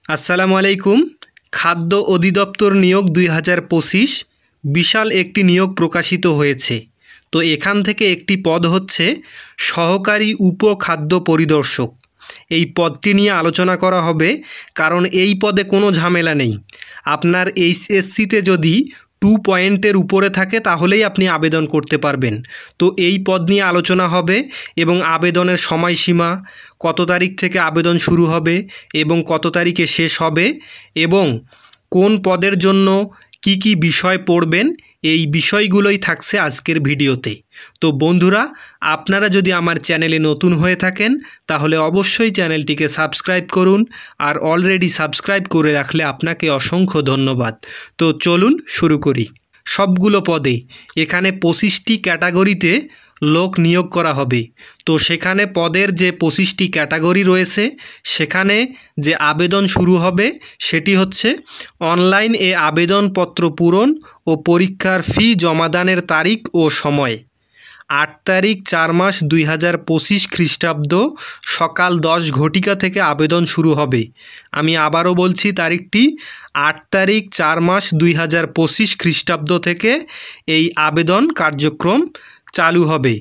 আসসালামু আলাইকুম। খাদ্য অধিদপ্তর নিয়োগ ২০২৫ বিশাল একটি নিয়োগ প্রকাশিত হয়েছে। তো এখান থেকে একটি পদ হচ্ছে সহকারী উপখাদ্য পরিদর্শক। এই পদটি নিয়ে আলোচনা করা হবে, কারণ এই পদে কোনো ঝামেলা নেই। আপনার এইচএসসিতে যদি 2 পয়েন্টের উপরে থাকে তাহলেই আপনি আবেদন করতে পারবেন। তো এই পদ নিয়ে আলোচনা হবে এবং আবেদনের সময়সীমা, কত তারিখ থেকে আবেদন শুরু হবে এবং কত তারিখে শেষ হবে, এবং কোন পদের জন্য কি কি বিষয় পড়বেন, এই বিষয়গুলোই থাকছে আজকের ভিডিওতে। তো বন্ধুরা, আপনারা যদি আমার চ্যানেলে নতুন হয়ে থাকেন তাহলে অবশ্যই চ্যানেলটিকে সাবস্ক্রাইব করুন, আর অলরেডি সাবস্ক্রাইব করে রাখলে আপনাকে অসংখ্য ধন্যবাদ। তো চলুন শুরু করি। সবগুলো পদে এখানে 25টি ক্যাটাগরিতে লোক নিয়োগ করা হবে। তো সেখানে পদের যে 25টি ক্যাটাগরি রয়েছে, সেখানে যে আবেদন শুরু হবে সেটি হচ্ছে অনলাইন আবেদনপত্র পূরণ ও পরীক্ষার ফি জমাদানের তারিখ ও সময় 8 তারিখ 4 মাস 2025 খ্রিস্টাব্দ সকাল 10 ঘটিকা থেকে আবেদন শুরু হবে। আমি আবারও বলছি, তারিখটি 8 তারিখ 4 মাস 2025 খ্রিস্টাব্দ থেকে এই আবেদন কার্যক্রম চালু হবে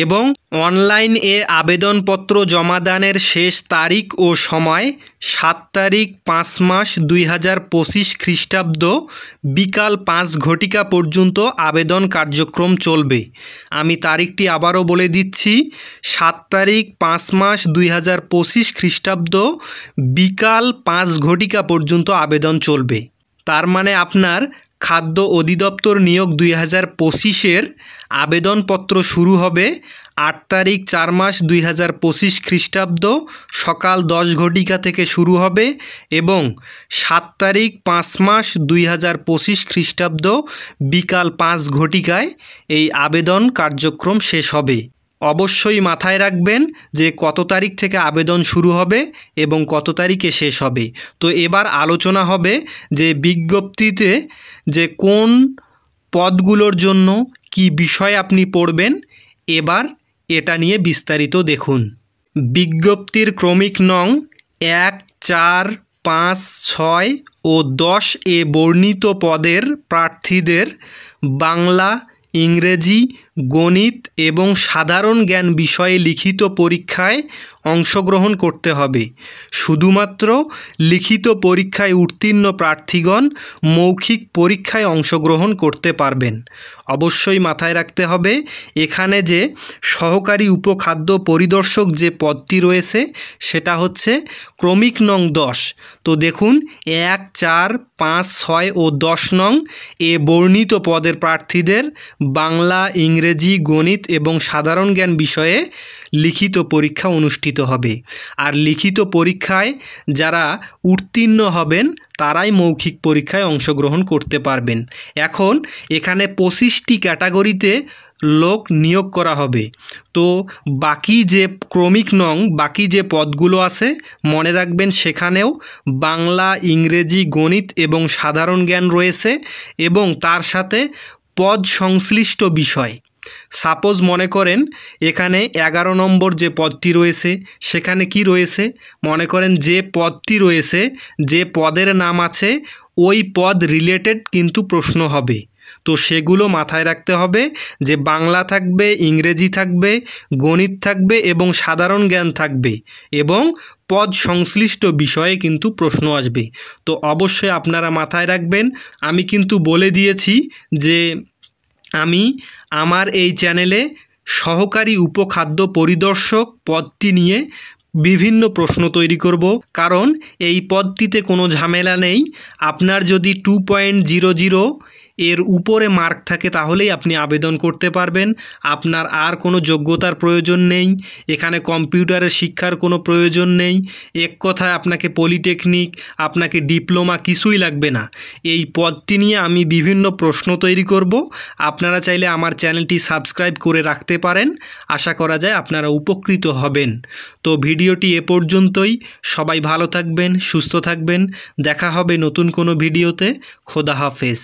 এবং অনলাইন আবেদনপত্র জমাদানের শেষ তারিখ ও সময় 7 তারিখ 5 মাস 2025 খ্রিস্টাব্দ বিকাল 5 ঘটিকা পর্যন্ত আবেদন কার্যক্রম চলবে। আমি তারিখটি আবারও বলে দিচ্ছি, 7 তারিখ 5 মাস 2025 খ্রিস্টাব্দ বিকাল 5 ঘটিকা পর্যন্ত আবেদন চলবে। তার মানে আপনার খাদ্য অধিদপ্তর নিয়োগ 2025-এর আবেদনপত্র শুরু হবে 8 তারিখ 4 মাস 2025 খ্রিস্টাব্দ সকাল 10 ঘটিকা থেকে শুরু হবে এবং 7 তারিখ 5 মাস 2025 খ্রিস্টাব্দ বিকাল 5 ঘটিকায় এই আবেদন কার্যক্রম শেষ হবে। অবশ্যই মাথায় রাখবেন যে কত তারিখ থেকে আবেদন শুরু হবে এবং কত তারিখে শেষ হবে। তো এবার আলোচনা হবে যে বিজ্ঞপ্তিতে যে কোন পদগুলোর জন্য কি বিষয় আপনি পড়বেন। এবার এটা নিয়ে বিস্তারিত দেখুন। বিজ্ঞপ্তির ক্রমিক নং 1, 4, 5, 6 ও 10 এ বর্ণিত পদের প্রার্থীদের বাংলা, ইংরেজি, গণিত এবং সাধারণ জ্ঞান বিষয়ে লিখিত পরীক্ষায় অংশগ্রহণ করতে হবে। শুধুমাত্র লিখিত পরীক্ষায় উত্তীর্ণ প্রার্থীগণ মৌখিক পরীক্ষায় অংশগ্রহণ করতে পারবেন। অবশ্যই মাথায় রাখতে হবে, এখানে যে সহকারী উপখাদ্য পরিদর্শক যে পদটি রয়েছে সেটা হচ্ছে ক্রমিক নং 10। তো দেখুন, 1, 4, 5, 6 ও 10 নং এ বর্ণিত পদের প্রার্থীদের বাংলা, ইংরেজি, গণিত এবং সাধারণ জ্ঞান বিষয়ে লিখিত পরীক্ষা অনুষ্ঠিত হবে। আর লিখিত পরীক্ষায় যারা উত্তীর্ণ হবেন তারাই মৌখিক পরীক্ষায় অংশগ্রহণ করতে পারবেন। এখন এখানে 25টি ক্যাটাগরিতে লোক নিয়োগ করা হবে। তো বাকি যে ক্রমিক নং বাকি যে পদগুলো আছে মনে রাখবেন, সেখানেও বাংলা, ইংরেজি, গণিত এবং সাধারণ জ্ঞান রয়েছে এবং তার সাথে পদ সংশ্লিষ্ট বিষয়। সাপোজ মনে করেন এখানে 11 নম্বর যে পদটি রয়েছে সেখানে কি রয়েছে, মনে করেন যে পদটি রয়েছে, যে পদের নাম আছে ওই পদ রিলেটেড কিন্তু প্রশ্ন হবে। তো সেগুলো মাথায় রাখতে হবে যে বাংলা থাকবে, ইংরেজি থাকবে, গণিত থাকবে এবং সাধারণ জ্ঞান থাকবে এবং পদ সংশ্লিষ্ট বিষয়ে কিন্তু প্রশ্ন আসবে। তো অবশ্যই আপনারা মাথায় রাখবেন। আমি কিন্তু বলে দিয়েছি যে আমি আমার এই চ্যানেলে সহকারী উপখাদ্য পরিদর্শক পদটি নিয়ে বিভিন্ন প্রশ্ন তৈরি করব, কারণ এই পদটিতে কোনো ঝামেলা নেই। আপনার যদি 2.00 এর উপরে মার্ক থাকে তাহলেই আপনি আবেদন করতে পারবেন। আপনার আর কোনো যোগ্যতার প্রয়োজন নেই, এখানে কম্পিউটারের শিক্ষার কোনো প্রয়োজন নেই, এক কথায় আপনাকে পলিটেকনিক, আপনাকে ডিপ্লোমা কিছুই লাগবে না। এই পদটি নিয়ে আমি বিভিন্ন প্রশ্ন তৈরি করব। আপনারা চাইলে আমার চ্যানেলটি সাবস্ক্রাইব করে রাখতে পারেন। আশা করা যায় আপনারা উপকৃত হবেন। তো ভিডিওটি এ পর্যন্তই। সবাই ভালো থাকবেন, সুস্থ থাকবেন। দেখা হবে নতুন কোনো ভিডিওতে। খোদা হাফেজ।